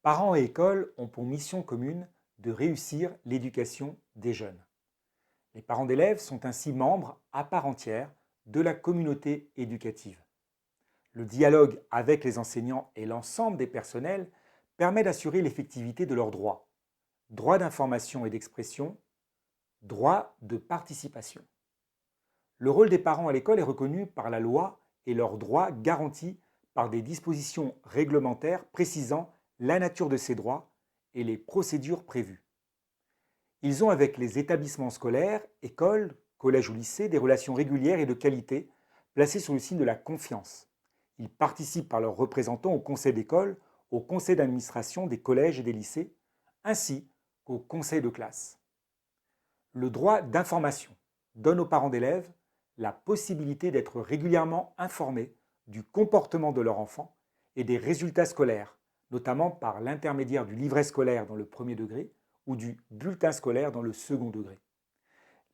Parents et écoles ont pour mission commune de réussir l'éducation des jeunes. Les parents d'élèves sont ainsi membres à part entière de la communauté éducative. Le dialogue avec les enseignants et l'ensemble des personnels permet d'assurer l'effectivité de leurs droits. Droit d'information et d'expression, droit de participation. Le rôle des parents à l'école est reconnu par la loi et leurs droits garantis par des dispositions réglementaires précisant la nature de ces droits et les procédures prévues. Ils ont avec les établissements scolaires, écoles, collèges ou lycées, des relations régulières et de qualité, placées sous le signe de la confiance. Ils participent par leurs représentants au conseil d'école, au conseil d'administration des collèges et des lycées, ainsi qu'au conseil de classe. Le droit d'information donne aux parents d'élèves la possibilité d'être régulièrement informés du comportement de leur enfant et des résultats scolaires, notamment par l'intermédiaire du livret scolaire dans le premier degré ou du bulletin scolaire dans le second degré.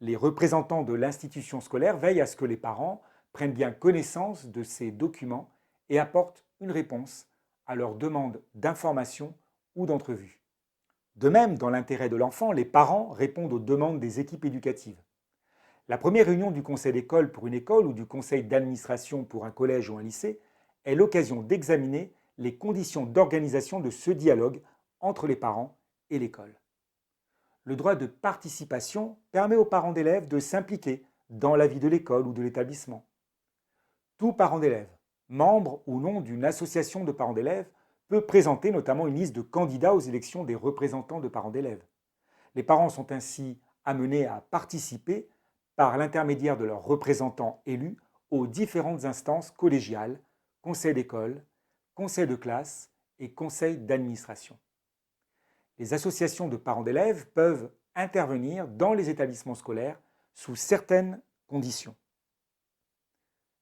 Les représentants de l'institution scolaire veillent à ce que les parents prennent bien connaissance de ces documents et apportent une réponse à leurs demandes d'information ou d'entrevue. De même, dans l'intérêt de l'enfant, les parents répondent aux demandes des équipes éducatives. La première réunion du conseil d'école pour une école ou du conseil d'administration pour un collège ou un lycée est l'occasion d'examiner les conditions d'organisation de ce dialogue entre les parents et l'école. Le droit de participation permet aux parents d'élèves de s'impliquer dans la vie de l'école ou de l'établissement. Tout parent d'élève, membre ou non d'une association de parents d'élèves, peut présenter notamment une liste de candidats aux élections des représentants de parents d'élèves. Les parents sont ainsi amenés à participer par l'intermédiaire de leurs représentants élus aux différentes instances collégiales, conseil d'école, conseil de classe et conseil d'administration. Les associations de parents d'élèves peuvent intervenir dans les établissements scolaires sous certaines conditions.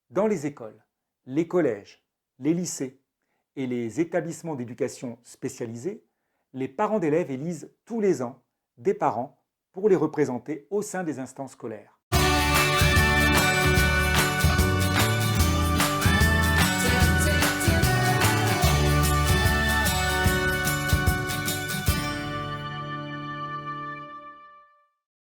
Dans les écoles, les collèges, les lycées et les établissements d'éducation spécialisés, les parents d'élèves élisent tous les ans des parents pour les représenter au sein des instances scolaires.